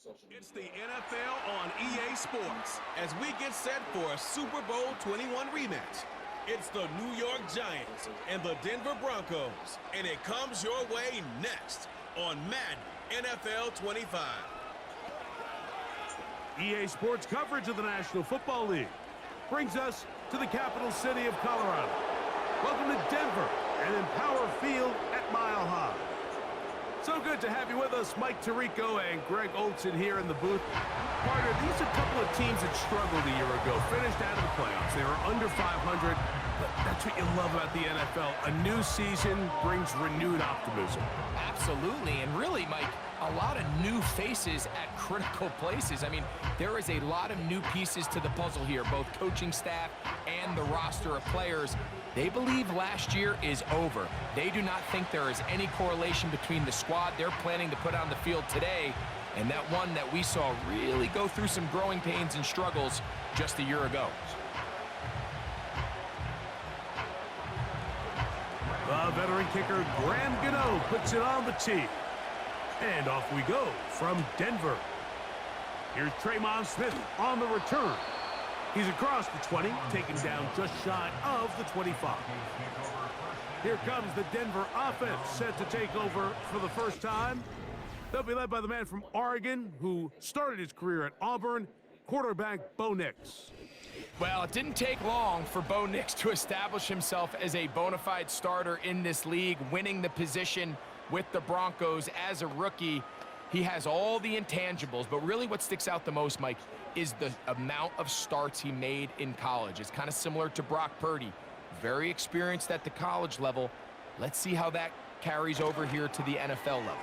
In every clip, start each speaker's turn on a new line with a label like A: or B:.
A: It's the NFL on EA Sports as we get set for a Super Bowl 21 rematch. It's the New York Giants and the Denver Broncos, and it comes your way next on Madden NFL 25.
B: EA Sports coverage of the National Football League brings us to the capital city of Colorado. Welcome to Denver and Empower Field at Mile High. So good to have you with us, Mike Tirico and Greg Olson here in the booth. Partner, these are a couple of teams that struggled a year ago, finished out of the playoffs. They were under 500, but that's what you love about the NFL. A new season brings renewed optimism.
C: Absolutely, and really, Mike, a lot of new faces at critical places. I mean, there is a lot of new pieces to the puzzle here, both coaching staff and the roster of players. They believe last year is over. They do not think there is any correlation between the squad they're planning to put on the field today and that one that we saw really go through some growing pains and struggles just a year ago.
B: The veteran kicker, Graham Gano, puts it on the tee. And off we go from Denver. Here's Tremon Smith on the return. He's across the 20, taken down just shy of the 25. Here comes the Denver offense, set to take over for the first time. They'll be led by the man from Oregon who started his career at Auburn, quarterback Bo Nix.
C: Well, it didn't take long for Bo Nix to establish himself as a bona fide starter in this league, winning the position with the Broncos as a rookie. He has all the intangibles, but really what sticks out the most, Mike, is the amount of starts he made in college. It's kind of similar to Brock Purdy. Very experienced at the college level. Let's see how that carries over here to the NFL level.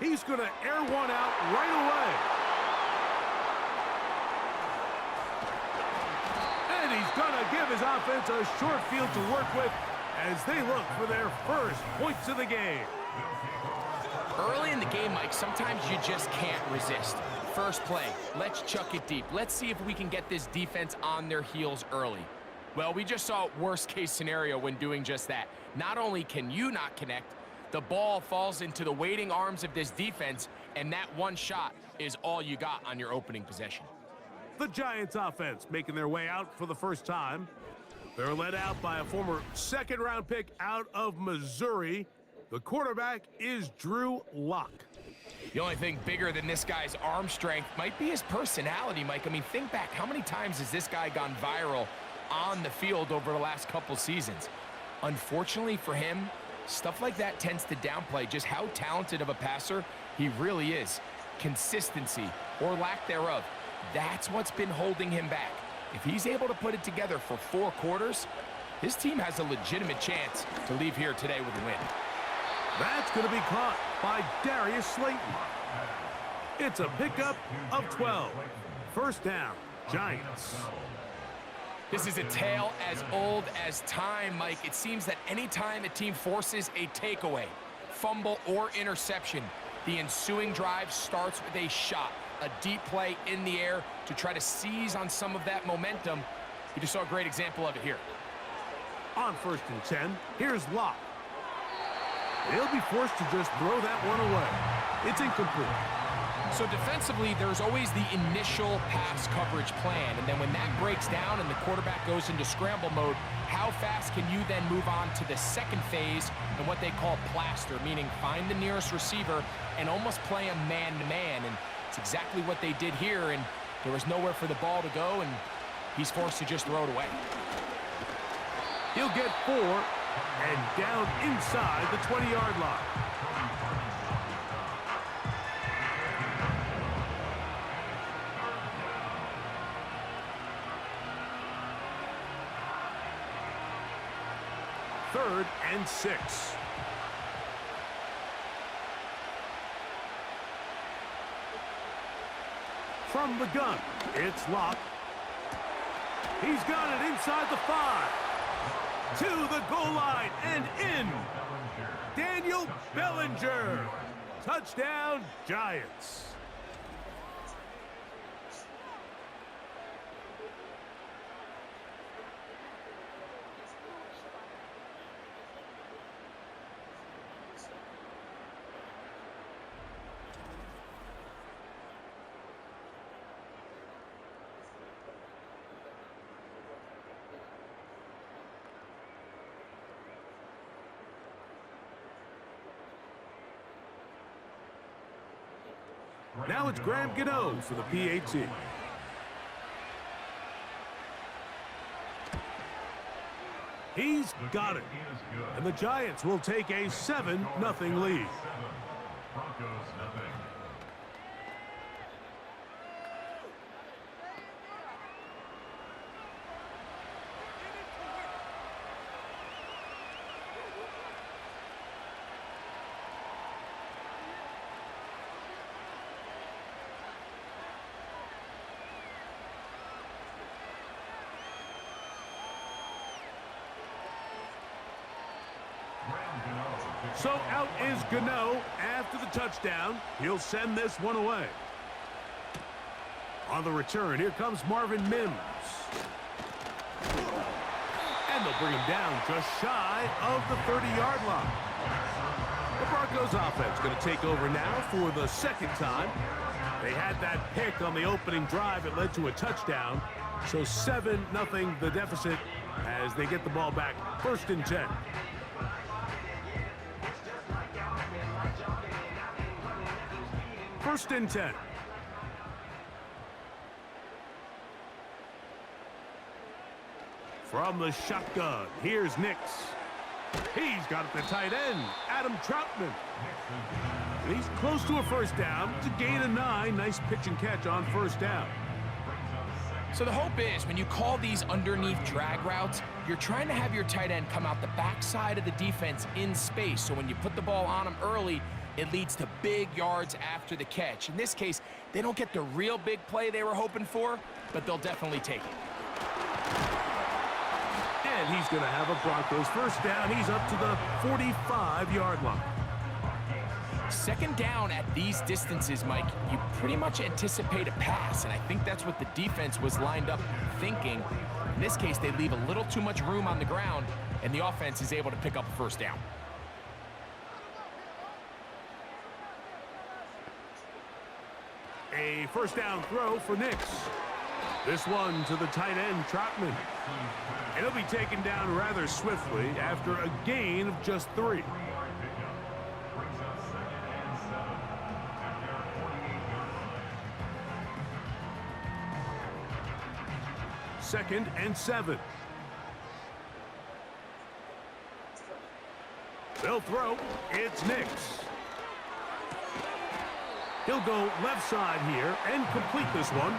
B: He's going to air one out right away. And he's going to give his offense a short field to work with as they look for their first points of the game.
C: Early in the game, Mike, sometimes you just can't resist. First play, let's chuck it deep. Let's see if we can get this defense on their heels early. Well, we just saw worst case scenario when doing just that. Not only can you not connect, the ball falls into the waiting arms of this defense, and that one shot is all you got on your opening possession.
B: The Giants offense making their way out for the first time. They're led out by a former second-round pick out of Missouri. The quarterback is Drew Lock.
C: The only thing bigger than this guy's arm strength might be his personality, Mike. I mean, think back, how many times has this guy gone viral on the field over the last couple seasons? Unfortunately for him, stuff like that tends to downplay just how talented of a passer he really is. Consistency, or lack thereof, that's what's been holding him back. If he's able to put it together for 4 quarters, his team has a legitimate chance to leave here today with a win.
B: That's going to be caught by Darius Slayton. It's a pickup of 12. First down, Giants.
C: This is a tale as old as time, Mike. It seems that anytime a team forces a takeaway, fumble, or interception, the ensuing drive starts with a shot, a deep play in the air to try to seize on some of that momentum. You just saw a great example of it here.
B: On 1st and 10, here's Locke. He'll be forced to just throw that one away. It's incomplete.
C: So defensively, there's always the initial pass coverage plan, and then when that breaks down and the quarterback goes into scramble mode, how fast can you then move on to the second phase and what they call plaster, meaning find the nearest receiver and almost play him man-to-man, and it's exactly what they did here, and there was nowhere for the ball to go, and he's forced to just throw it away.
B: He'll get 4 and down inside the 20-yard line. Third and 6. From the gun, it's Locke. He's got it inside the 5. To the goal line and in. Daniel Bellinger. Touchdown, Giants. Now it's Graham Gano for the PAT. He's got it. And the Giants will take a 7-0 lead. So out is Gano after the touchdown. He'll send this one away. On the return, here comes Marvin Mims. And they'll bring him down just shy of the 30-yard line. The Broncos offense going to take over now for the second time. They had that pick on the opening drive. It led to a touchdown. So 7-0 the deficit as they get the ball back. 1st and 10. First and 10. From the shotgun, here's Nix. He's got it to tight end, Adam Troutman. And he's close to a first down. It's a gain of 9. Nice pitch and catch on first down.
C: So the hope is when you call these underneath drag routes, you're trying to have your tight end come out the backside of the defense in space. So when you put the ball on him early, it leads to big yards after the catch. In this case, they don't get the real big play they were hoping for, but they'll definitely take it.
B: And he's going to have a Broncos first down. He's up to the 45-yard line.
C: Second down at these distances, Mike, you pretty much anticipate a pass, and I think that's what the defense was lined up thinking. In this case, they leave a little too much room on the ground, and the offense is able to pick up a first down.
B: A first down throw for Nix. This one to the tight end, Troutman. And he'll be taken down rather swiftly after a gain of just 3. Second and 7. They'll throw. It's Nix. He'll go left side here and complete this one.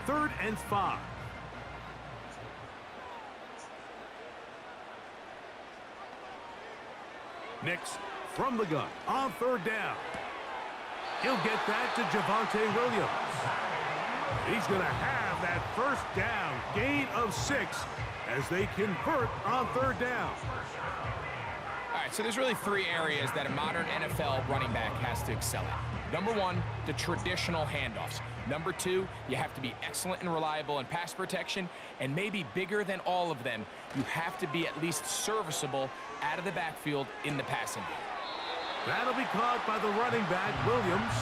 B: Third and 5. Nix from the gun on third down. He'll get that to Javonte Williams. He's going to have that first down, gain of 6 as they convert on third down.
C: All right, so there's really 3 areas that a modern NFL running back has to excel at. Number 1, the traditional handoffs. Number 2, you have to be excellent and reliable in pass protection, and maybe bigger than all of them, you have to be at least serviceable out of the backfield in the passing game.
B: That'll be caught by the running back, Williams.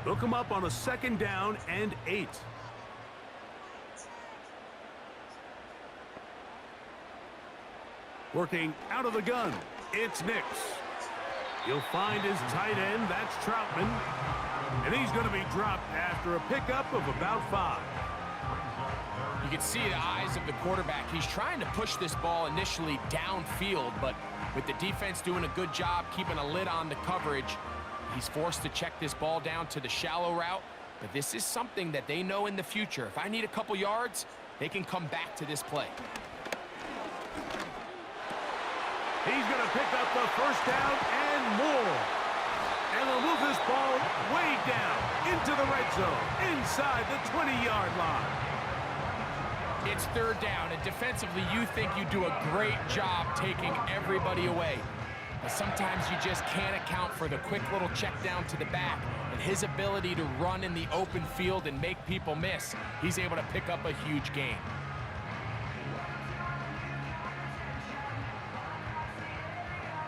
B: They'll come up on a second down and 8. Working out of the gun, it's Nix. He'll find his tight end, that's Troutman. And he's going to be dropped after a pickup of about 5.
C: You can see the eyes of the quarterback. He's trying to push this ball initially downfield, but with the defense doing a good job keeping a lid on the coverage, he's forced to check this ball down to the shallow route. But this is something that they know in the future. If I need a couple yards, they can come back to this play.
B: He's going to pick up the first down and more. And they'll move this ball way down into the red zone, inside the 20-yard line.
C: It's third down, and defensively, you think you do a great job taking everybody away. But sometimes you just can't account for the quick little check down to the back and his ability to run in the open field and make people miss. He's able to pick up a huge gain.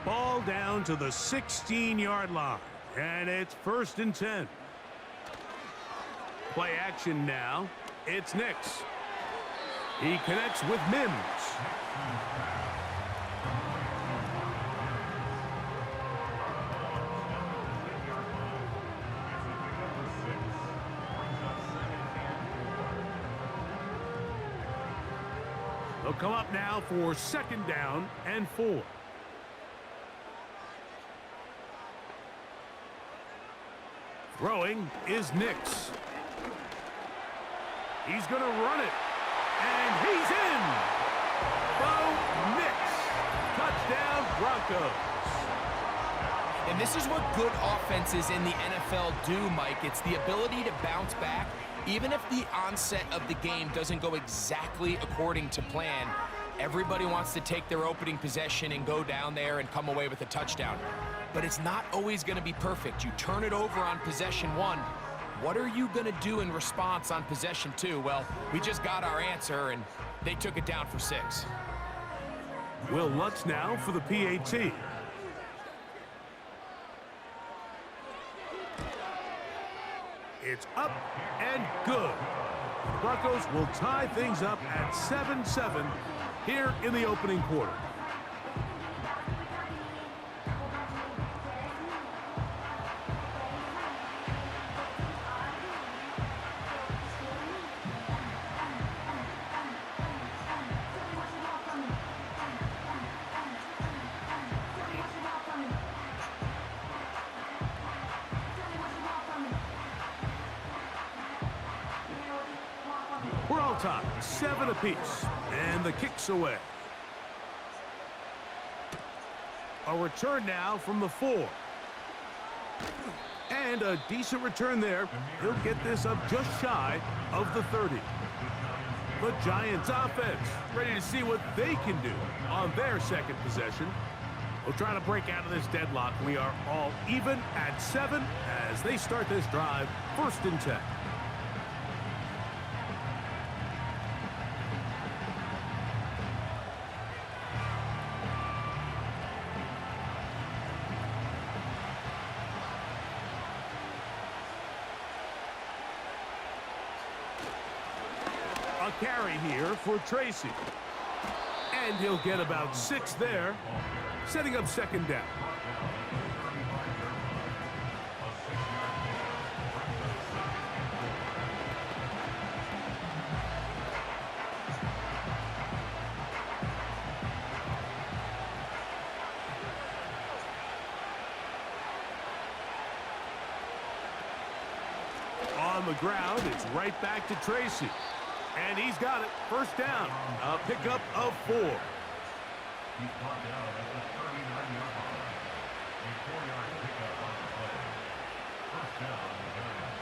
B: Ball down to the 16-yard line, and it's 1st and 10. Play action now. It's Nix. He connects with Mims. They'll come up now for 2nd down and 4. Throwing is Nix. He's going to run it. And he's in. Bo Nix. Touchdown, Broncos.
C: And this is what good offenses in the NFL do, Mike. It's the ability to bounce back. Even if the onset of the game doesn't go exactly according to plan, everybody wants to take their opening possession and go down there and come away with a touchdown. But it's not always going to be perfect. You turn it over on possession 1. What are you going to do in response on possession 2? Well, we just got our answer, and they took it down for 6.
B: Will Lutz now for the PAT. It's up and good. The Broncos will tie things up at 7-7 here in the opening quarter. We're all tied, 7 apiece, and the kick's away. A return now from the 4. And a decent return there. He'll get this up just shy of the 30. The Giants offense ready to see what they can do on their 2nd possession. We'll try to break out of this deadlock. We are all even at 7 as they start this drive, 1st and 10. A carry here for Tracy. And he'll get about 6 there, setting up 2nd down. On the ground, it's right back to Tracy. And he's got it. 1st down. A pickup of 4.
D: He's brought down at the 39-yard line. A 4-yard pickup on the play. 1st down, Giants.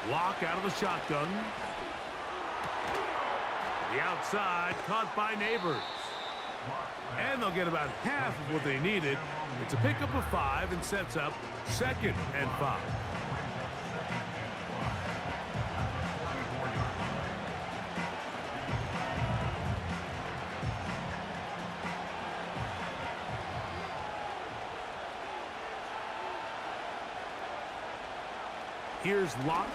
B: Lock out of the shotgun. The outside caught by Neighbors. And they'll get about half of what they needed. It's a pickup of 5 and sets up 2nd and 5. Here's Locke.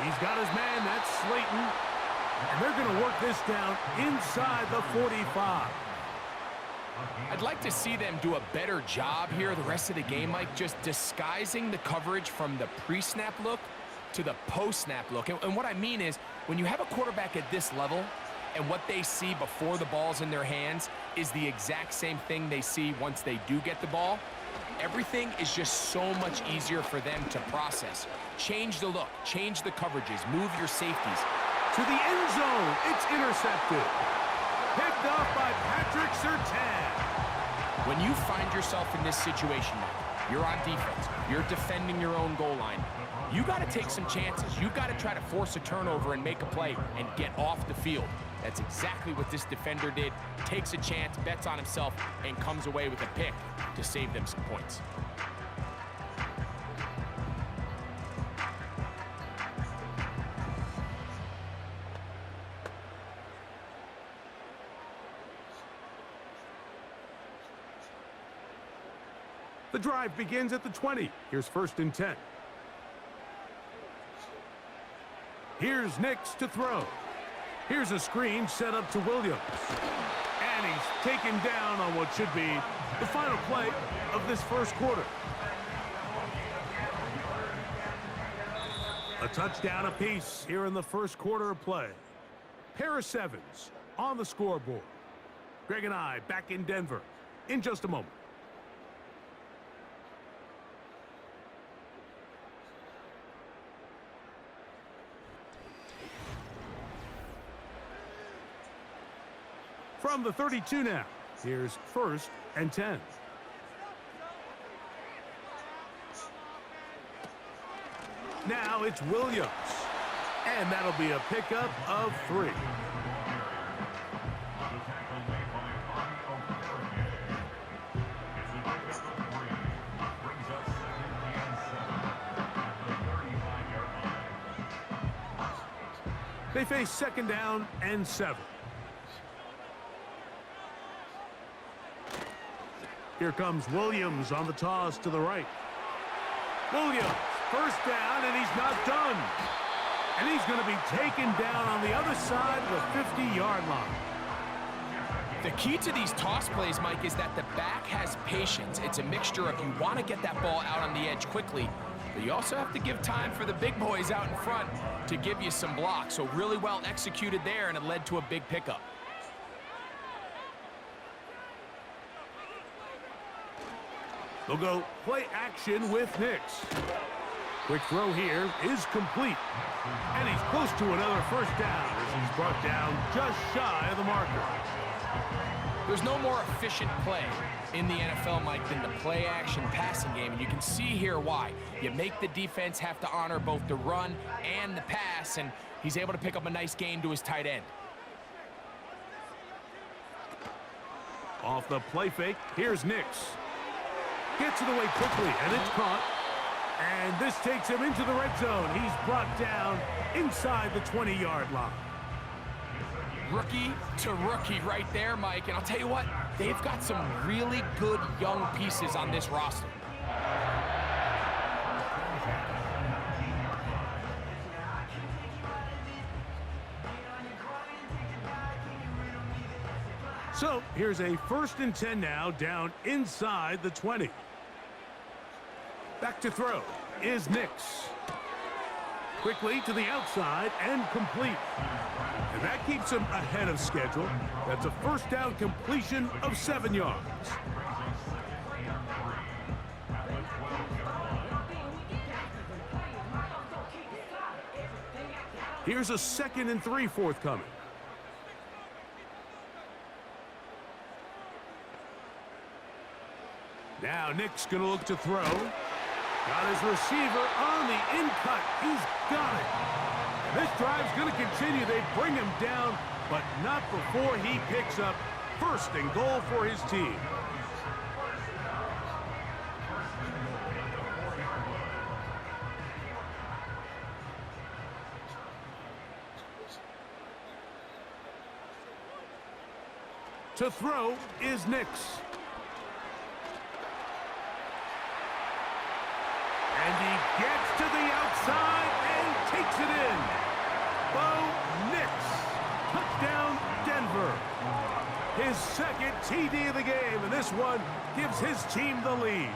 B: He's got his man. That's Slayton. And they're going to work this down inside the 45.
C: I'd like to see them do a better job here the rest of the game, Mike, just disguising the coverage from the pre-snap look to the post-snap look. And what I mean is, when you have a quarterback at this level and what they see before the ball's in their hands is the exact same thing they see once they do get the ball, everything is just so much easier for them to process. Change the look, change the coverages, move your safeties.
B: To the end zone, it's intercepted. Picked off by Patrick Surtain.
C: When you find yourself in this situation, you're on defense, you're defending your own goal line, you got to take some chances. You've got to try to force a turnover and make a play and get off the field. That's exactly what this defender did. Takes a chance, bets on himself, and comes away with a pick to save them some points.
B: The drive begins at the 20. Here's 1st and 10. Here's Nix to throw. Here's a screen set up to Williams. And he's taken down on what should be the final play of this first quarter. A touchdown apiece here in the first quarter of play. Pair of sevens on the scoreboard. Greg and I back in Denver in just a moment. From the 32 now, here's 1st and 10. Now it's Williams. And that'll be a pickup of 3. They face 2nd down and 7. Here comes Williams on the toss to the right. Williams, 1st down, and he's not done. And he's going to be taken down on the other side of the 50-yard line.
C: The key to these toss plays, Mike, is that the back has patience. It's a mixture of you want to get that ball out on the edge quickly, but you also have to give time for the big boys out in front to give you some blocks. So really well executed there, and it led to a big pickup.
B: They'll go play action with Nix. Quick throw here is complete. And he's close to another 1st down as he's brought down just shy of the marker.
C: There's no more efficient play in the NFL, Mike, than the play-action passing game, and you can see here why. You make the defense have to honor both the run and the pass, and he's able to pick up a nice gain to his tight end.
B: Off the play fake, here's Nix. Gets it away quickly, and it's caught. And this takes him into the red zone. He's brought down inside the 20-yard line.
C: Rookie to rookie right there, Mike. And I'll tell you what, they've got some really good young pieces on this roster.
B: So here's a 1st and 10 now, down inside the 20. Back to throw is Nix. Quickly to the outside and complete. And that keeps him ahead of schedule. That's a 1st down completion of 7 yards. Here's a 2nd and 3 forthcoming. Now Nick's going to look to throw. Got his receiver on the in-cut. He's got it. And this drive's going to continue. They bring him down, but not before he picks up 1st and goal for his team. To throw is Nix. And he gets to the outside and takes it in. Bo Nix. Touchdown, Denver. His 2nd TD of the game, and this one gives his team the lead.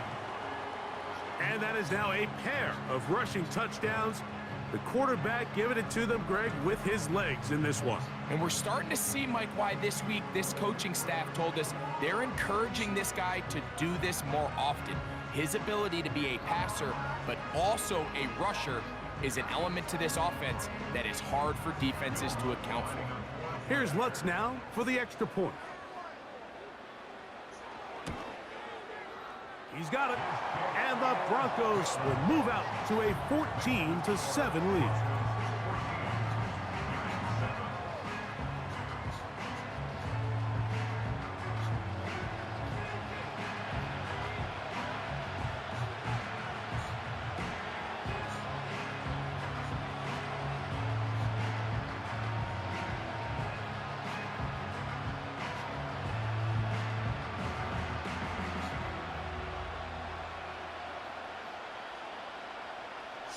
B: And that is now a pair of rushing touchdowns. The quarterback giving it to them, Greg, with his legs in this one.
C: And we're starting to see, Mike, why this week this coaching staff told us they're encouraging this guy to do this more often. His ability to be a passer, but also a rusher, is an element to this offense that is hard for defenses to account for.
B: Here's Lutz now for the extra point. He's got it. And the Broncos will move out to a 14-7 lead.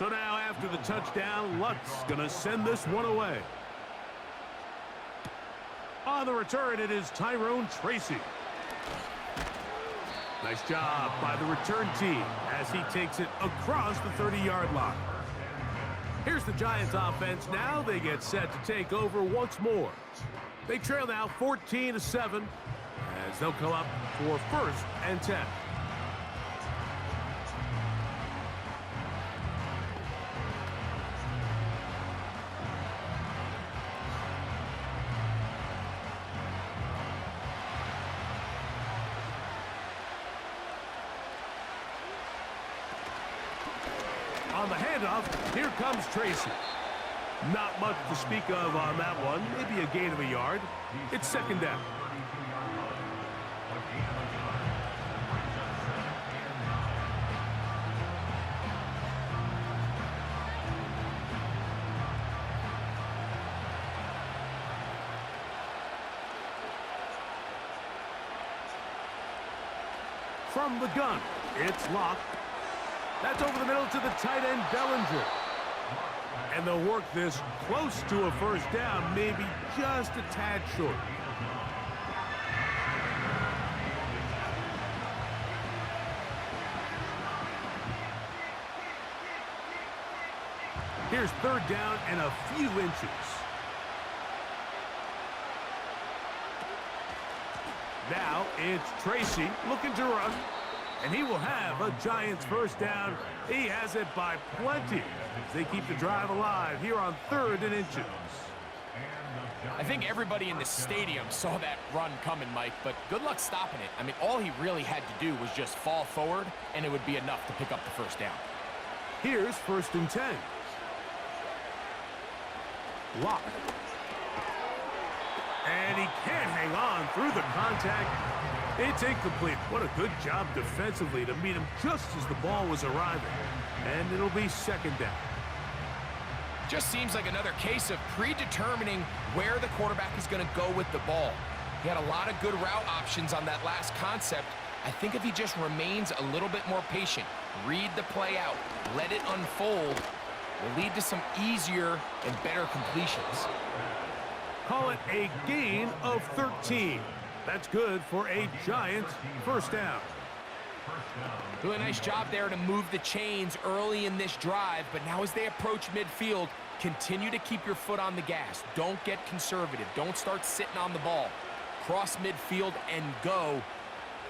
B: So now after the touchdown, Luck's going to send this one away. On the return, it is Tyrone Tracy. Nice job by the return team as he takes it across the 30-yard line. Here's the Giants offense. Now they get set to take over once more. They trail now 14-7 as they'll come up for 1st and 10. On the handoff, here comes Tracy. Not much to speak of on that one. Maybe a gain of a yard. It's 2nd down. From the gun, it's Locke. That's over the middle to the tight end, Bellinger. And they'll work this close to a 1st down, maybe just a tad short. Here's 3rd down and a few inches. Now it's Tracy looking to run. And he will have a Giants 1st down. He has it by plenty as they keep the drive alive here on 3rd and inches.
C: I think everybody in the stadium saw that run coming, Mike, but good luck stopping it. I mean, all he really had to do was just fall forward, and it would be enough to pick up the 1st down.
B: Here's 1st and 10. Locke. And he can't hang on through the contact. It's incomplete. What a good job defensively to meet him just as the ball was arriving. And it'll be 2nd down.
C: Just seems like another case of predetermining where the quarterback is going to go with the ball. He had a lot of good route options on that last concept. I think if he just remains a little bit more patient, read the play out, let it unfold, will lead to some easier and better completions.
B: Call it a gain of 13. That's good for a Giants 1st down.
C: Really nice job there to move the chains early in this drive, but now as they approach midfield, continue to keep your foot on the gas. Don't get conservative. Don't start sitting on the ball. Cross midfield and go.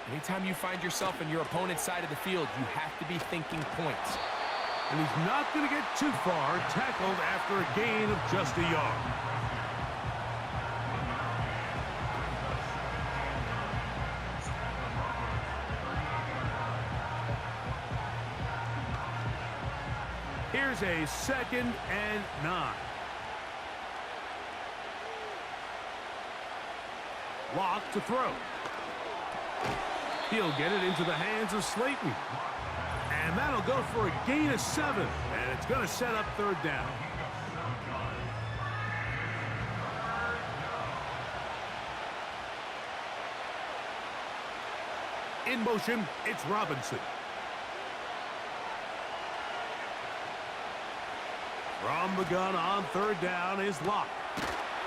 C: Anytime you find yourself in your opponent's side of the field, you have to be thinking points.
B: And he's not going to get too far, tackled after a gain of just a yard. Here's a 2nd and 9. Locke to throw. He'll get it into the hands of Slayton. And that'll go for a gain of 7. And it's going to set up 3rd down. In motion, it's Robinson. From the gun on 3rd down is Locke.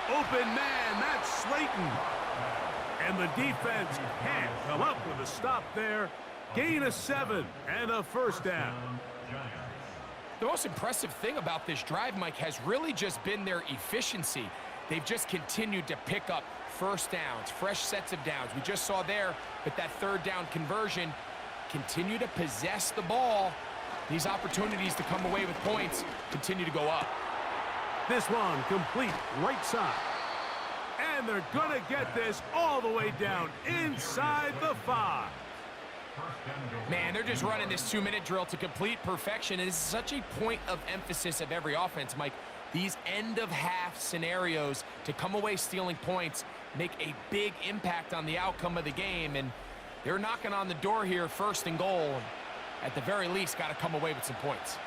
B: Open man, that's Slayton. And the defense can't come up with a stop there. Gain of 7 and a 1st down.
C: The most impressive thing about this drive, Mike, has really just been their efficiency. They've just continued to pick up 1st downs, fresh sets of downs. We just saw there with that 3rd down conversion, continue to possess the ball. These opportunities to come away with points continue to go up.
B: This one complete right side. And they're going to get this all the way down inside the 5.
C: Man, they're just running this 2-minute drill to complete perfection. It is such a point of emphasis of every offense, Mike. These end-of-half scenarios to come away stealing points make a big impact on the outcome of the game. And they're knocking on the door here, 1st and goal. At the very least, got to come away with some points.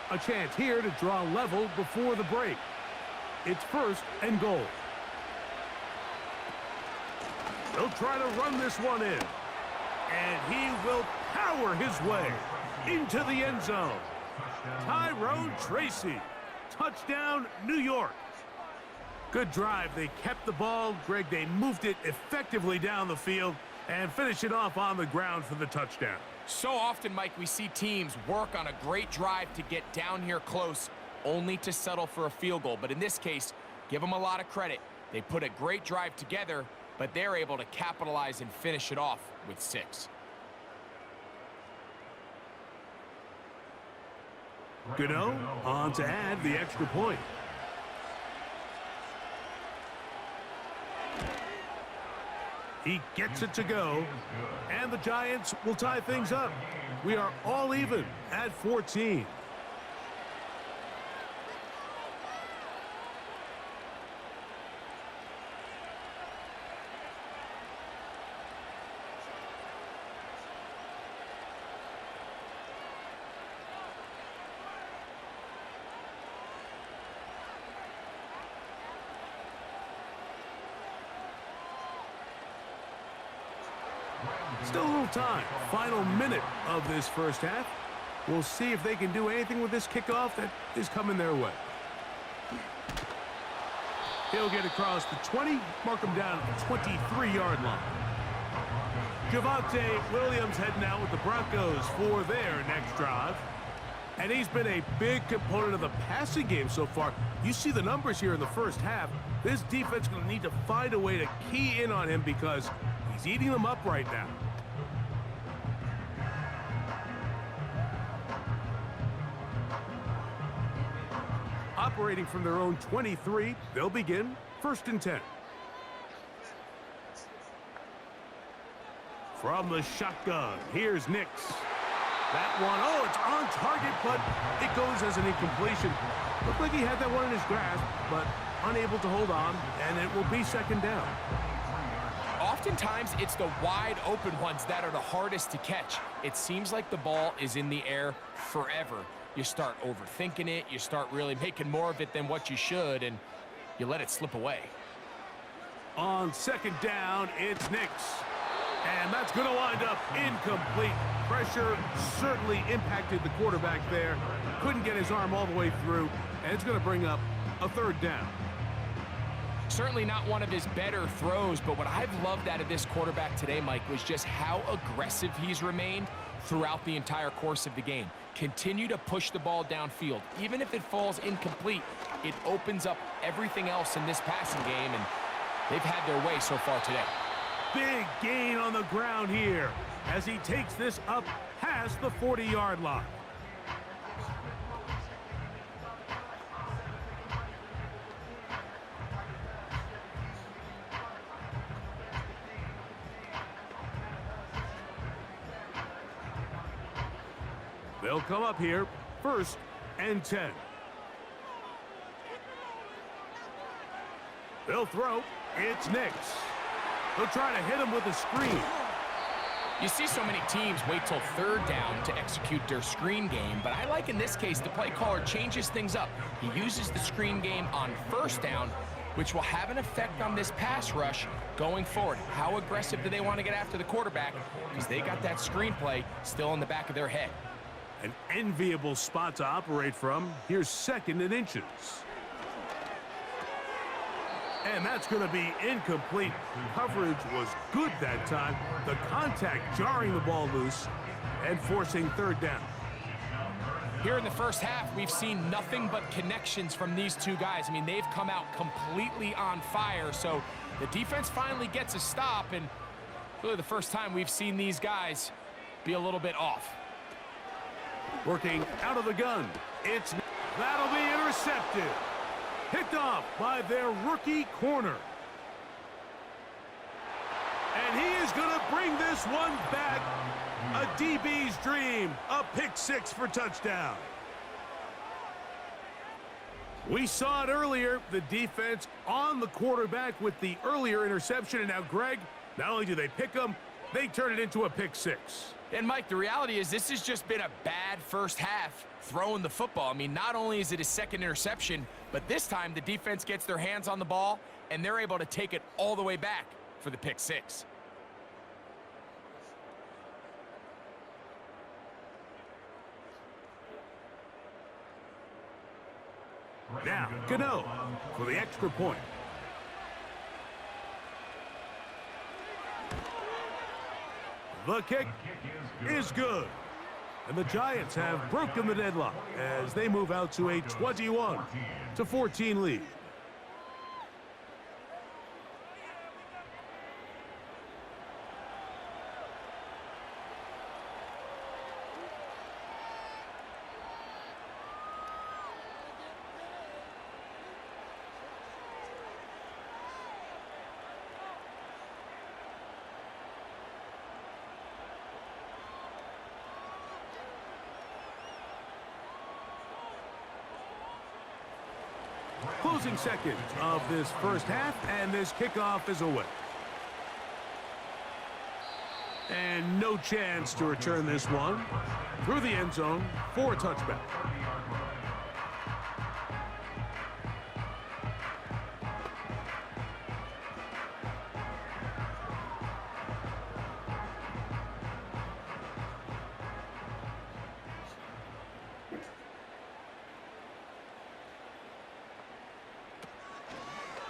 B: A chance here to draw level before the break. It's 1st and goal. They'll try to run this one in. And he will power his way into the end zone. Tyrone Tracy. Touchdown, New York. Good drive. They kept the ball. Greg, they moved it effectively down the field and finish it off on the ground for the touchdown.
C: So often, Mike, we see teams work on a great drive to get down here close, only to settle for a field goal. But in this case, give them a lot of credit. They put a great drive together, but they're able to capitalize and finish it off with 6.
B: Gano on to add the extra point. He gets it to go, and the Giants will tie things up. We are all even at 14. Still a little time. Final minute of this first half. We'll see if they can do anything with this kickoff that is coming their way. He'll get across the 20, mark him down at the 23-yard line. Javonte Williams heading out with the Broncos for their next drive. And he's been a big component of the passing game so far. You see the numbers here in the first half. This defense is going to need to find a way to key in on him because he's eating them up right now. Operating from their own 23, they'll begin 1st and 10. From the shotgun, here's Nix. That one, oh, it's on target, but it goes as an incompletion. Looked like he had that one in his grasp, but unable to hold on, and it will be 2nd down.
C: Oftentimes, it's the wide open ones that are the hardest to catch. It seems like the ball is in the air forever. You start overthinking it, you start really making more of it than what you should, and you let it slip away.
B: On 2nd down, it's Nix. And that's going to wind up incomplete. Pressure certainly impacted the quarterback there. Couldn't get his arm all the way through, and it's going to bring up a 3rd down.
C: Certainly not one of his better throws, but what I've loved out of this quarterback today, Mike, was just how aggressive he's remained throughout the entire course of the game. Continue to push the ball downfield. Even if it falls incomplete, it opens up everything else in this passing game, and they've had their way so far today.
B: Big gain on the ground here as he takes this up past the 40-yard line. They'll come up here, 1st and 10. They'll throw. It's Nix. They'll try to hit him with a screen.
C: You see so many teams wait till 3rd down to execute their screen game, but I like in this case the play caller changes things up. He uses the screen game on 1st down, which will have an effect on this pass rush going forward. How aggressive do they want to get after the quarterback? Because they got that screen play still in the back of their head.
B: An enviable spot to operate from. Here's 2nd and inches. And that's going to be incomplete. Coverage was good that time. The contact jarring the ball loose and forcing 3rd down.
C: Here in the first half, we've seen nothing but connections from these two guys. I mean, they've come out completely on fire. So the defense finally gets a stop, and really the first time we've seen these guys be a little bit off.
B: Working out of the gun. That'll be intercepted. Picked off by their rookie corner. And he is going to bring this one back. A DB's dream. A pick 6 for touchdown. We saw it earlier. The defense on the quarterback with the earlier interception. And now, Greg, not only do they pick him, they turn it into a pick 6.
C: And, Mike, the reality is this has just been a bad first half throwing the football. I mean, not only is it his 2nd interception, but this time the defense gets their hands on the ball, and they're able to take it all the way back for the pick 6.
B: Now, Gano for the extra point. The kick is good. And the Giants have broken the deadlock as they move out to a 21-14 lead. Closing seconds of this first half, and this kickoff is away. And no chance to return this one through the end zone for a touchback.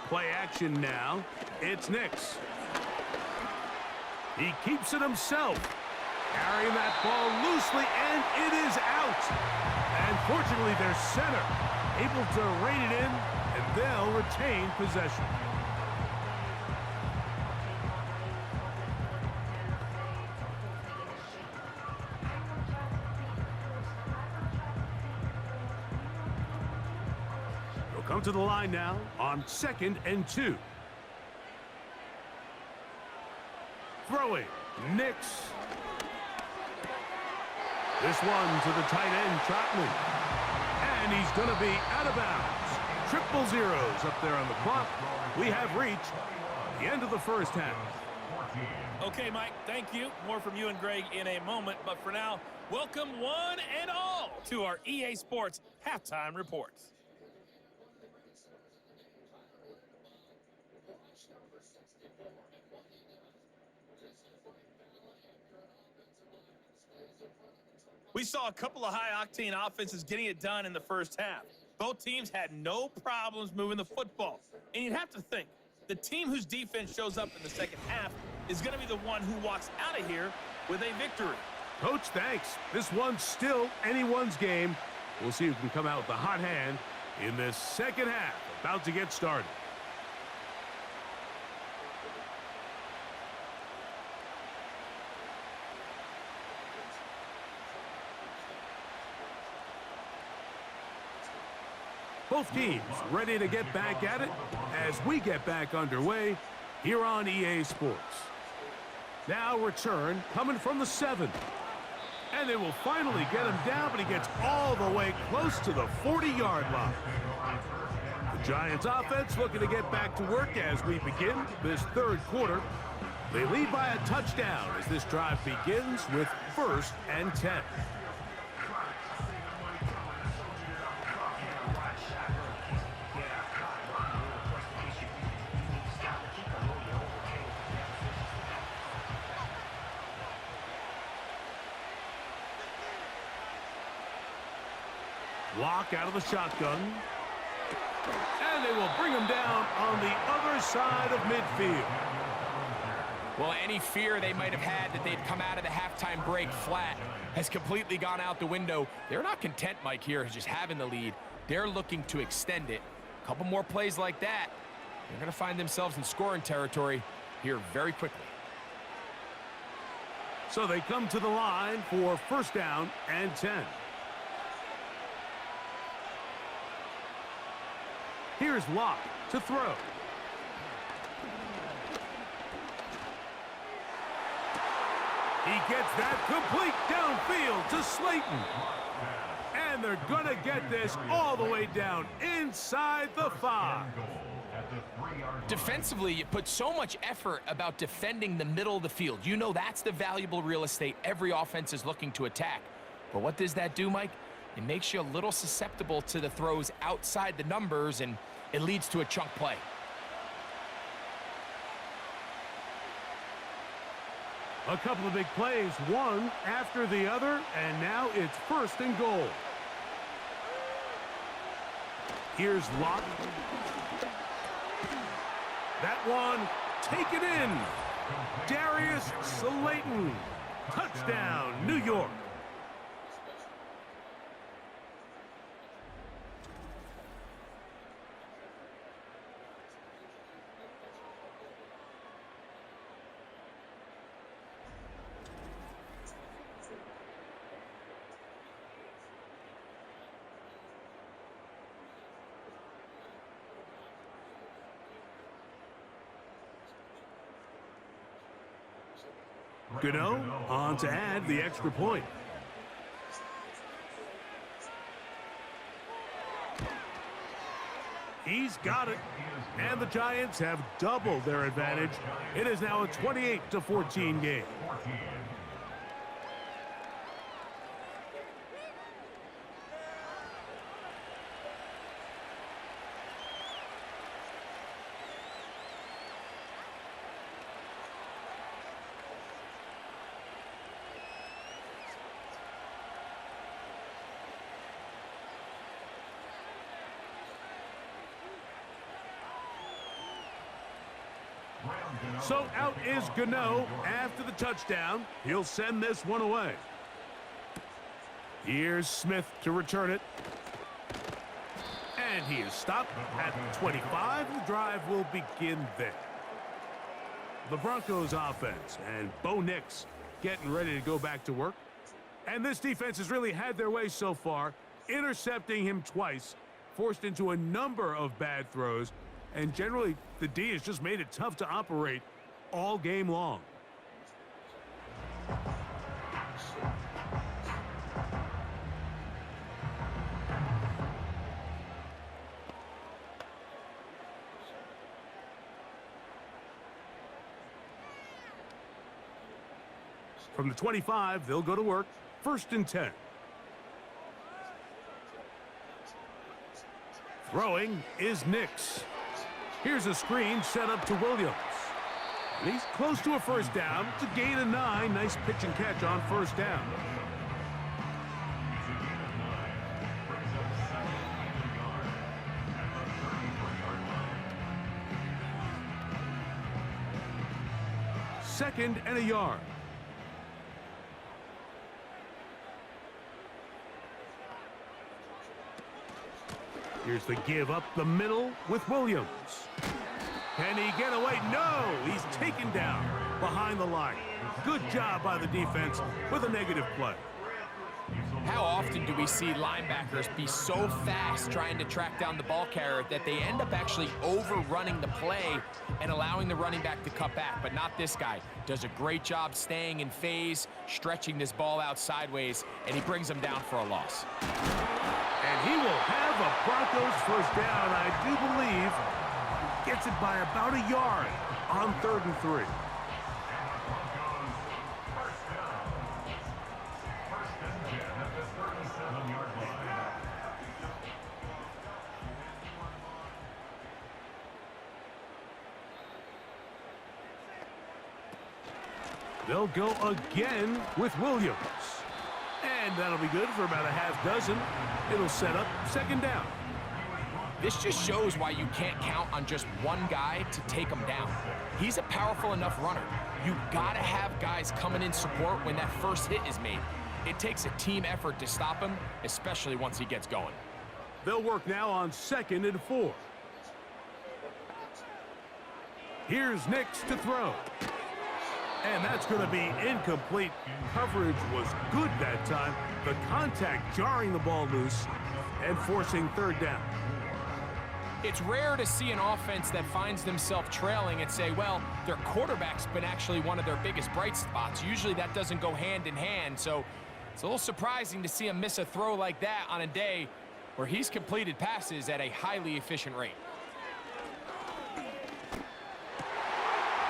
B: Play action now. It's Nix. He keeps it himself. Carrying that ball loosely, and it is out. And fortunately, their center able to rein it in, and they'll retain possession. Come to the line now on 2nd and 2. Throwing, Nix. This one to the tight end, Trotman. And he's going to be out of bounds. Triple zeros up there on the clock. We have reached the end of the first half.
E: Okay, Mike, thank you. More from you and Greg in a moment. But for now, welcome one and all to our EA Sports Halftime Reports. We saw a couple of high-octane offenses getting it done in the first half. Both teams had no problems moving the football. And you'd have to think, the team whose defense shows up in the second half is going to be the one who walks out of here with a victory.
B: Coach, thanks. This one's still anyone's game. We'll see who can come out with the hot hand in this second half. About to get started. Both teams ready to get back at it as we get back underway here on EA Sports. Now return coming from the 7. And they will finally get him down, but he gets all the way close to the 40-yard line. The Giants offense looking to get back to work as we begin this third quarter. They lead by a touchdown as this drive begins with 1st and 10. Lock out of the shotgun. And they will bring him down on the other side of midfield.
C: Well, any fear they might have had that they'd come out of the halftime break flat has completely gone out the window. They're not content, Mike, here, just having the lead. They're looking to extend it. A couple more plays like that, they're going to find themselves in scoring territory here very quickly.
B: So they come to the line for 1st down and 10. Here's Locke to throw. He gets that complete downfield to Slayton. And they're going to get this all the way down inside the 5.
C: Defensively, you put so much effort about defending the middle of the field. You know that's the valuable real estate every offense is looking to attack. But what does that do, Mike? It makes you a little susceptible to the throws outside the numbers, and it leads to a chunk play.
B: A couple of big plays, one after the other, and now it's 1st and goal. Here's Locke. That one taken in. Darius Slayton. Touchdown, New York. Gano on to add the extra point. He's got it. And the Giants have doubled their advantage. It is now a 28-14 game. So out is Gano after the touchdown. He'll send this one away. Here's Smith to return it. And he is stopped at 25. The drive will begin there. The Broncos offense and Bo Nix getting ready to go back to work. And this defense has really had their way so far, intercepting him twice, forced into a number of bad throws, and generally the D has just made it tough to operate all game long. From the 25, they'll go to work. 1st and 10. Throwing is Nix. Here's a screen set up to Williams. And he's close to a first down. It's a gain of 9. Nice pitch and catch on first down. Second and a yard. Here's the give up the middle with Williams. Can he get away? No! He's taken down behind the line. Good job by the defense with a negative play.
C: How often do we see linebackers be so fast trying to track down the ball carrier that they end up actually overrunning the play and allowing the running back to cut back? But not this guy. Does a great job staying in phase, stretching this ball out sideways, and he brings them down for a loss.
B: And he will have a Broncos first down, I do believe. Gets it by about a yard on 3rd and 3. They'll go again with Williams. And that'll be good for about a half dozen. It'll set up 2nd down.
C: This just shows why you can't count on just one guy to take him down. He's a powerful enough runner. You gotta have guys coming in support when that first hit is made. It takes a team effort to stop him, especially once he gets going.
B: They'll work now on 2nd and 4. Here's Nix to throw. And that's going to be incomplete. Coverage was good that time. The contact jarring the ball loose and forcing 3rd down.
C: It's rare to see an offense that finds themselves trailing and say, well, their quarterback's been actually one of their biggest bright spots. Usually that doesn't go hand in hand, so it's a little surprising to see him miss a throw like that on a day where he's completed passes at a highly efficient rate.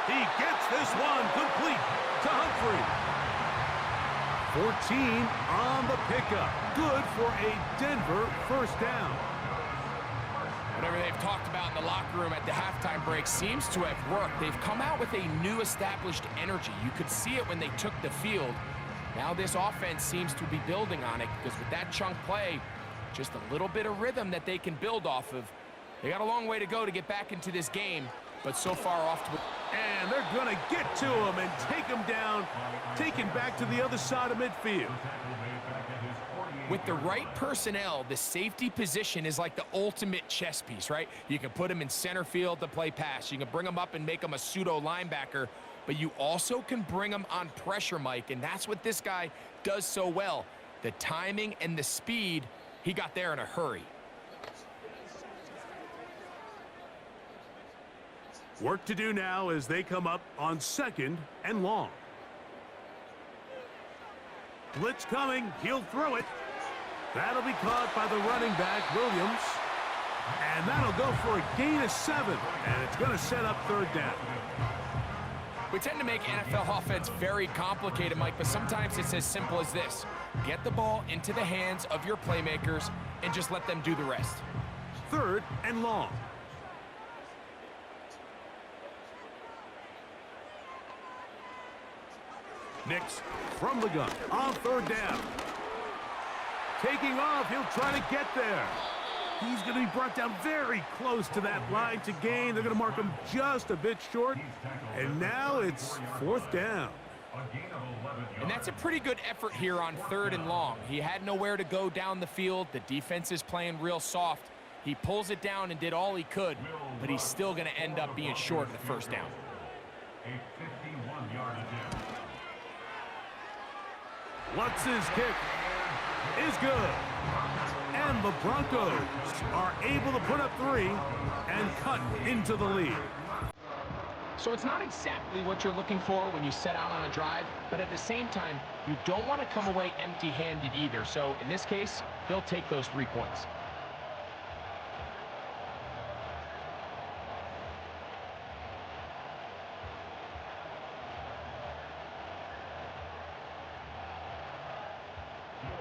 B: He gets this one complete to Humphrey. 14 on the pickup. Good for a Denver first down.
C: Whatever they've talked about in the locker room at the halftime break seems to have worked. They've come out with a new established energy. You could see it when they took the field. Now this offense seems to be building on it because with that chunk play, Just a little bit of rhythm that they can build off of. They got a long way to go to get back into this game, but so far off to...
B: And they're going to get to him and take him down, taken back to the other side of midfield.
C: With the right personnel, the safety position is like the ultimate chess piece, right? You can put him in center field to play pass. You can bring him up and make him a pseudo linebacker, but you also can bring him on pressure, Mike, and that's what this guy does so well. The timing and the speed, he got there in a hurry.
B: Work to do now as they come up on 2nd and long. Blitz coming. He'll throw it. That'll be caught by the running back, Williams. And that'll go for a gain of 7. And it's going to set up 3rd down.
C: We tend to make NFL offense very complicated, Mike, but sometimes it's as simple as this. Get the ball into the hands of your playmakers and just let them do the rest.
B: 3rd and long. Nix from the gun on 3rd down. Taking off, he'll try to get there. He's going to be brought down very close to that line to gain. They're going to mark him just a bit short. And now it's 4th down.
C: And that's a pretty good effort here on 3rd and long. He had nowhere to go down the field. The defense is playing real soft. He pulls it down and did all he could, but he's still going to end up being short in the 1st down.
D: A 51-yard attempt.
B: Lutz's kick is good. And the Broncos are able to put up 3 and cut into the lead.
F: So it's not exactly what you're looking for when you set out on a drive, but at the same time, you don't want to come away empty-handed either. So in this case, they'll take those 3 points.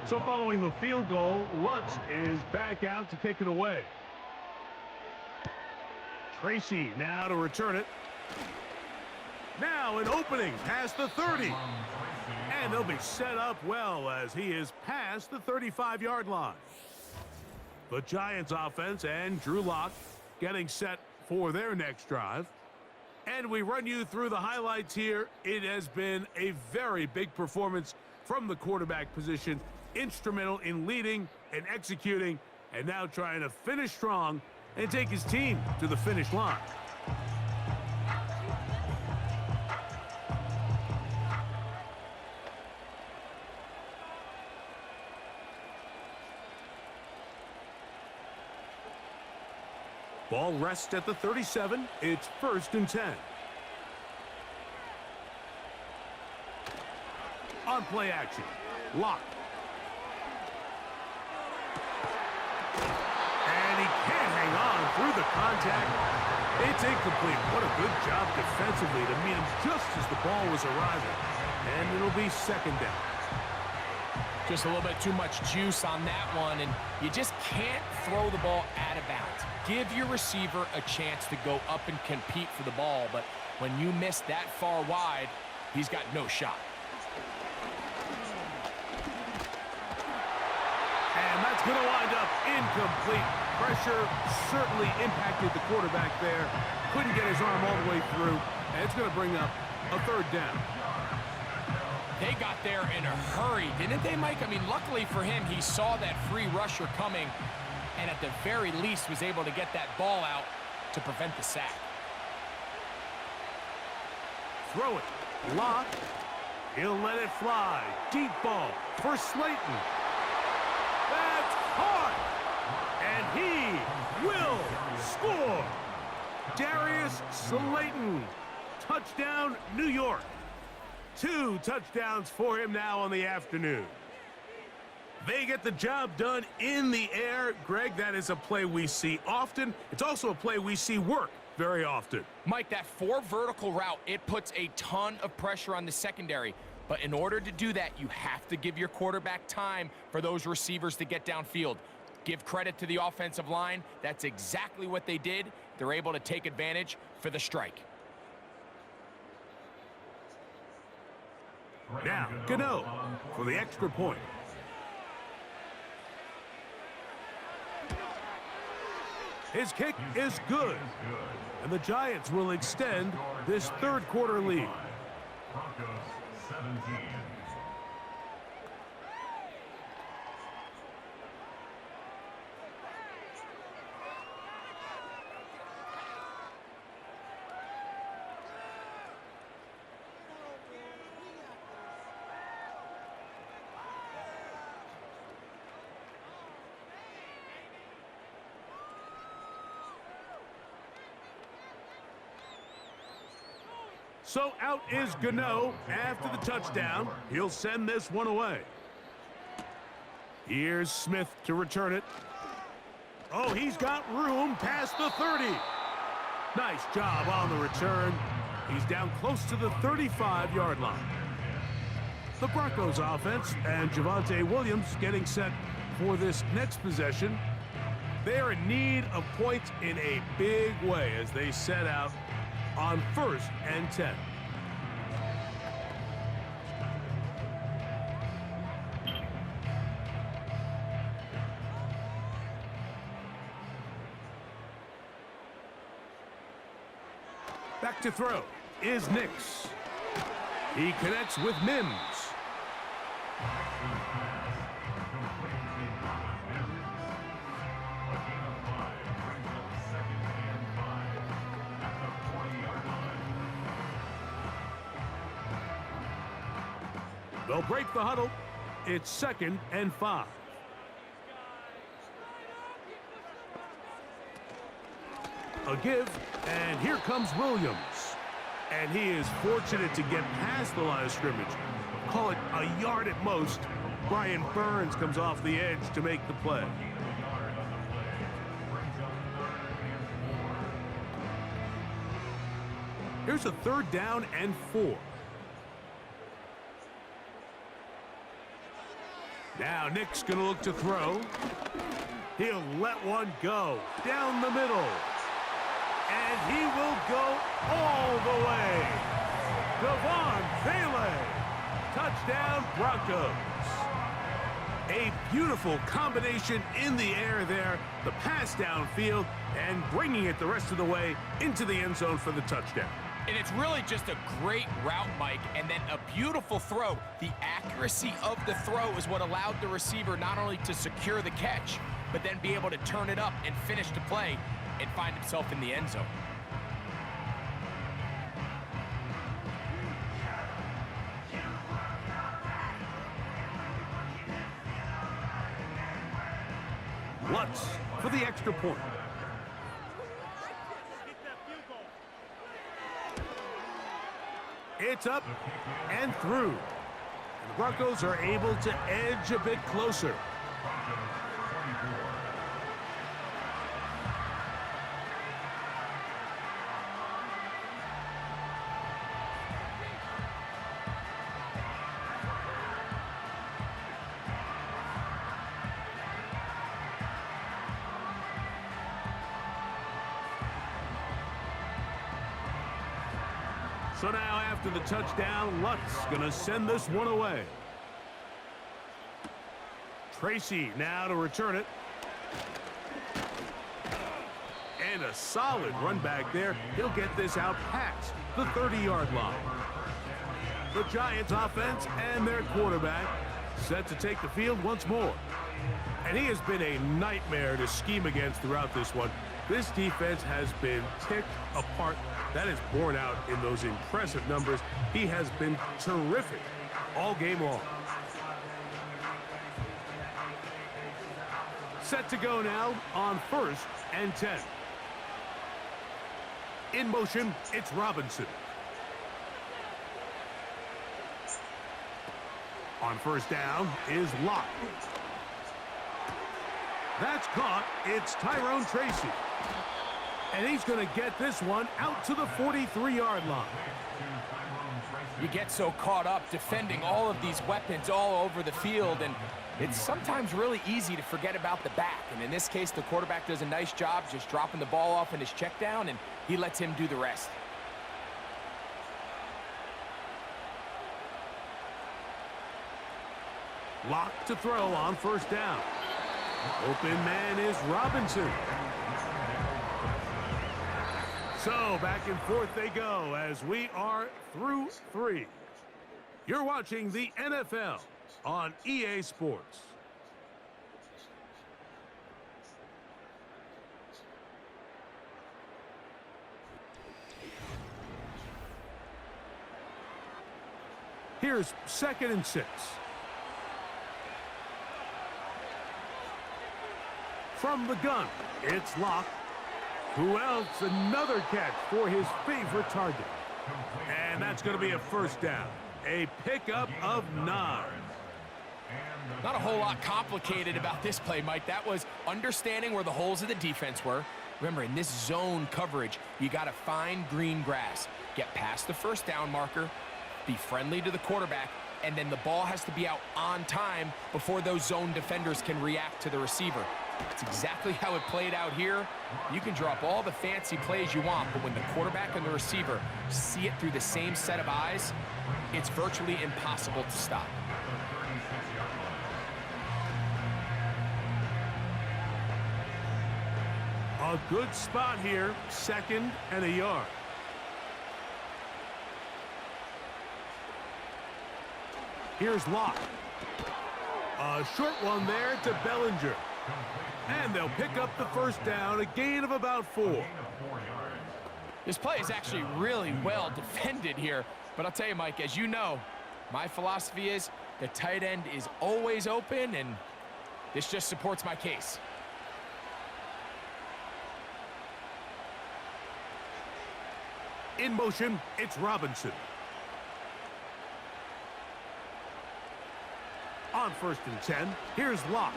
B: So following the field goal, Lutz is back out to kick it away. Tracy now to return it. Now an opening past the 30. And they'll be set up well as he is past the 35-yard line. The Giants offense and Drew Lock getting set for their next drive. And we run you through the highlights here. It has been a very big performance from the quarterback position. Instrumental in leading and executing, and now trying to finish strong and take his team to the finish line. Ball rests at the 37. It's 1st and 10. On play action, Lock. And he can't hang on through the contact. It's incomplete. What a good job defensively to meet him just as the ball was arriving. And it'll be 2nd down.
C: Just a little bit too much juice on that one, and you just can't throw the ball out of bounds. Give your receiver a chance to go up and compete for the ball, but when you miss that far wide, he's got no shot.
B: And that's going to wind up incomplete. Pressure certainly impacted the quarterback there. Couldn't get his arm all the way through, and it's going to bring up a 3rd down.
C: They got there in a hurry, didn't they, Mike? I mean, luckily for him, he saw that free rusher coming, and at the very least was able to get that ball out to prevent the sack.
B: Throw it. Lock. He'll let it fly. Deep ball for Slayton. That's caught. And he will score. Darius Slayton. Touchdown, New York. 2 touchdowns for him now on the afternoon. They get the job done in the air. Greg, that is a play we see often. It's also a play we see work very often.
C: Mike, that 4 vertical route, it puts a ton of pressure on the secondary. But in order to do that, you have to give your quarterback time for those receivers to get downfield. Give credit to the offensive line. That's exactly what they did. They're able to take advantage for the strike.
B: Now, Gano for the extra point. His kick is good. And the Giants will extend this third quarter lead.
D: Broncos 17.
B: So out is Gano after the touchdown. He'll send this one away. Here's Smith to return it. Oh, he's got room past the 30. Nice job on the return. He's down close to the 35-yard line. The Broncos offense and Javonte Williams getting set for this next possession. They're in need of points in a big way as they set out on 1st and 10. Back to throw is Nix. He connects with Mims. They'll break the huddle. It's 2nd and 5. A give, and here comes Williams. And he is fortunate to get past the line of scrimmage. Call it a yard at most. Brian Burns comes off the edge to make the play. Here's a 3rd down and 4. Now Nick's going to look to throw. He'll let one go down the middle. And he will go all the way. Devon Thaley. Touchdown Broncos. A beautiful combination in the air there. The pass downfield and bringing it the rest of the way into the end zone for the touchdown.
C: And it's really just a great route, Mike, and then a beautiful throw. The accuracy of the throw is what allowed the receiver not only to secure the catch, but then be able to turn it up and finish the play and find himself in the end zone.
B: Lutz for the extra point. It's up and through. And the Broncos are able to edge a bit closer. So now after the touchdown, Lutz going to send this one away. Tracy now to return it. And a solid run back there. He'll get this out past the 30-yard line. The Giants offense and their quarterback set to take the field once more. And he has been a nightmare to scheme against throughout this one. This defense has been ticked apart. That is borne out in those impressive numbers. He has been terrific all game long. Set to go now on 1st and 10. In motion, it's Robinson. On 1st down is Locke. That's caught. It's Tyrone Tracy. And he's going to get this one out to the 43-yard line.
C: You get so caught up defending all of these weapons all over the field, and it's sometimes really easy to forget about the back. And in this case, the quarterback does a nice job just dropping the ball off in his check down, and he lets him do the rest.
B: Locke to throw on 1st down. Open man is Robinson. So back and forth they go as we are through 3. You're watching the NFL on EA Sports. Here's 2nd and 6. From the gun, it's Locke. Who else? Another catch for his favorite target. And that's going to be a first down. A pickup of 9.
C: Not a whole lot complicated about this play, Mike. That was understanding where the holes of the defense were. Remember, in this zone coverage, you got to find green grass. Get past the first down marker, be friendly to the quarterback, and then the ball has to be out on time before those zone defenders can react to the receiver. That's exactly how it played out here. You can drop all the fancy plays you want, but when the quarterback and the receiver see it through the same set of eyes, it's virtually impossible to stop.
B: A good spot here, 2nd and a yard. Here's Locke. A short one there to Bellinger. And they'll pick up the first down, a gain of about 4.
C: This play is actually really well defended here. But I'll tell you, Mike, as you know, my philosophy is the tight end is always open, and this just supports my case.
B: In motion, it's Robinson. On 1st and 10, here's Locke.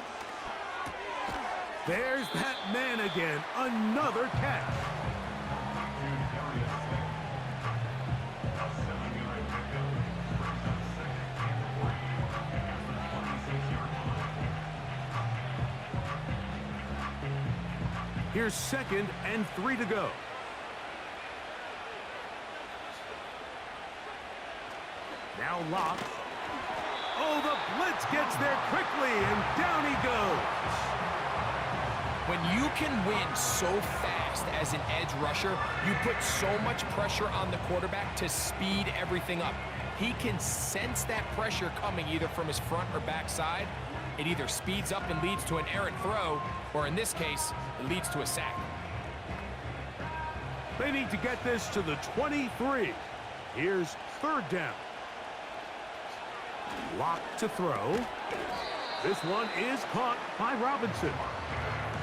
B: There's that man again, another catch. Here's 2nd and 3 to go. Now Locke. Oh, the blitz gets there quickly, and down he goes.
C: When you can win so fast as an edge rusher, you put so much pressure on the quarterback to speed everything up. He can sense that pressure coming either from his front or back side. It either speeds up and leads to an errant throw, or in this case, it leads to a sack.
B: They need to get this to the 23. Here's 3rd down. Locke to throw. This one is caught by Robinson.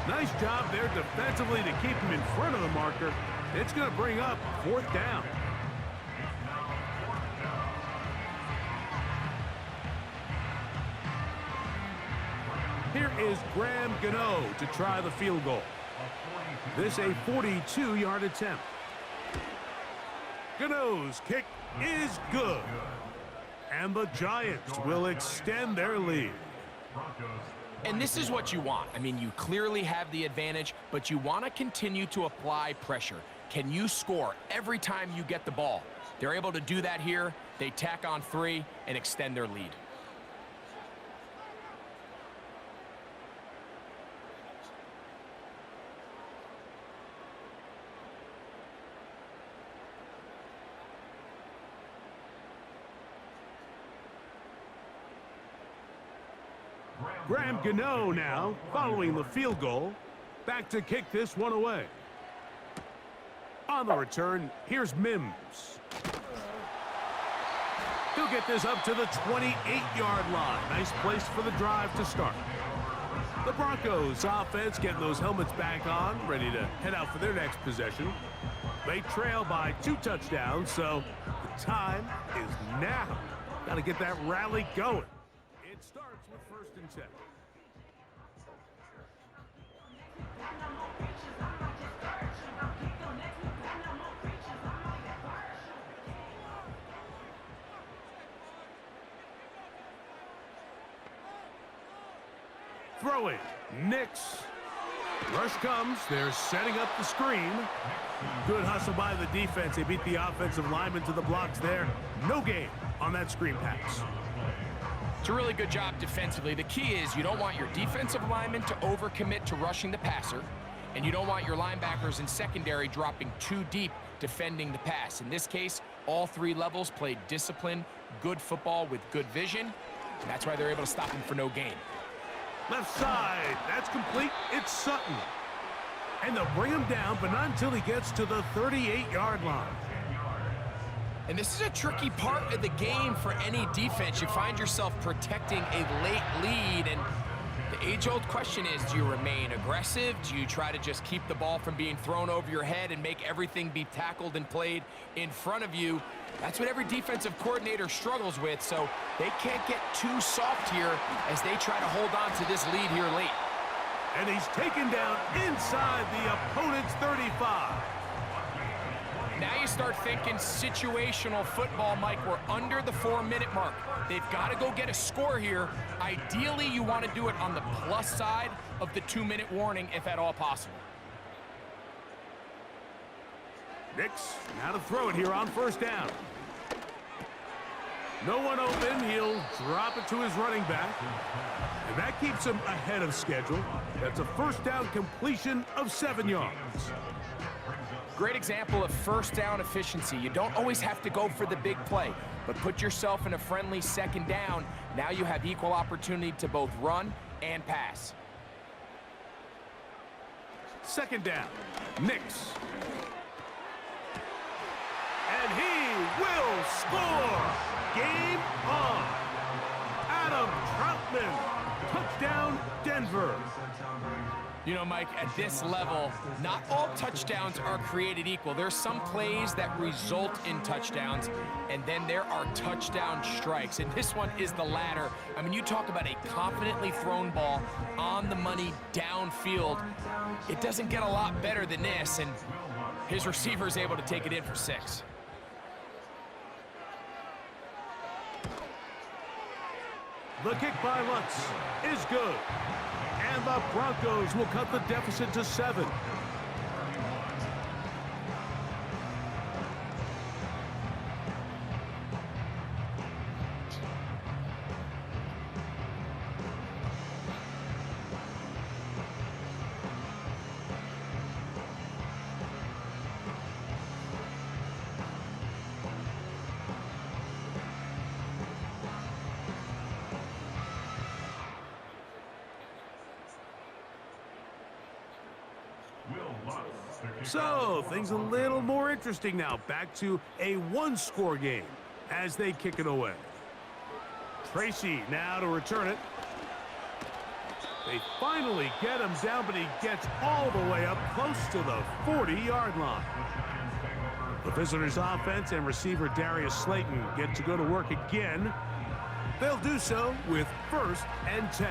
B: Nice job there defensively to keep him in front of the marker. It's going to bring up 4th down. Here is Graham Gano to try the field goal. This a 42-yard attempt. Gano's kick is good. And the Giants will extend their lead.
C: And this is what you want. I mean, you clearly have the advantage, but you want to continue to apply pressure. Can you score every time you get the ball? They're able to do that here. They tack on 3 and extend their lead.
B: Graham Gano now, following the field goal, back to kick this one away. On the return, here's Mims. He'll get this up to the 28-yard line. Nice place for the drive to start. The Broncos offense getting those helmets back on, ready to head out for their next possession. They trail by 2 touchdowns, so the time is now. Got to get that rally going. It starts with 1st and 10. Throwing, Nix. Rush comes, they're setting up the screen. Good hustle by the defense. They beat the offensive lineman to the blocks there. No gain on that screen pass.
C: It's a really good job defensively. The key is you don't want your defensive lineman to overcommit to rushing the passer, And you don't want your linebackers and secondary dropping too deep defending the pass. In this case, all three levels played disciplined, good football with good vision. And that's why they're able to stop him for no gain.
B: Left side, that's complete. It's Sutton. And they'll bring him down, but not until he gets to the 38-yard line.
C: And this is a tricky part of the game for any defense. You find yourself protecting a late lead, and the age-old question is, do you remain aggressive? Do you try to just keep the ball from being thrown over your head and make everything be tackled and played in front of you? That's what every defensive coordinator struggles with, so they can't get too soft here as they try to hold on to this lead here late.
B: And he's taken down inside the opponent's 35.
C: Now you start thinking situational football, Mike. We're under the 4-minute mark. They've got to go get a score here. Ideally, you want to do it on the plus side of the 2-minute warning, if at all possible.
B: Nix, now to throw it here on first down. No one open. He'll drop it to his running back. And that keeps him ahead of schedule. That's a first down completion of 7 yards.
C: Great example of first down efficiency. You don't always have to go for the big play, but put yourself in a friendly second down. Now you have equal opportunity to both run and pass.
B: Second down, Nix. And he will score! Game on! Adam Troutman, touchdown Denver.
C: You know, Mike, at this level, not all touchdowns are created equal. There's some plays that result in touchdowns, and then there are touchdown strikes, and this one is the latter. I mean, you talk about a confidently thrown ball on the money downfield. It doesn't get a lot better than this, and his receiver is able to take it in for 6.
B: The kick by Lutz is good. And the Broncos will cut the deficit to 7. So, things a little more interesting now. Back to a one-score game as they kick it away. Tracy now to return it. They finally get him down, but he gets all the way up close to the 40-yard line. The visitors' offense and receiver Darius Slayton get to go to work again. They'll do so with 1st and 10.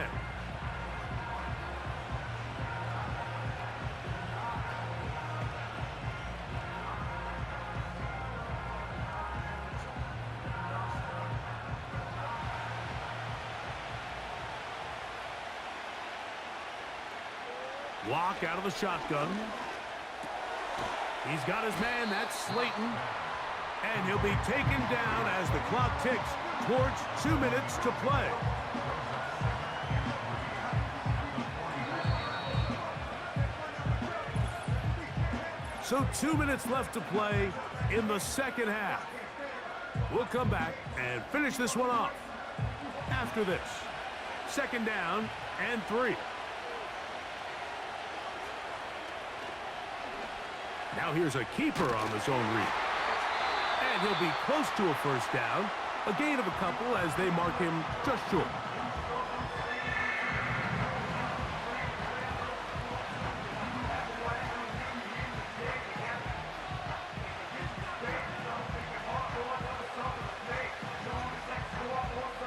B: Walk out of the shotgun. He's got his man, that's Slayton. And he'll be taken down as the clock ticks towards 2 minutes to play. So 2 minutes left to play in the second half. We'll come back and finish this one off after this. Second down and 3. Now here's a keeper on the zone read. And he'll be close to a first down. A gain of a couple as they mark him just short.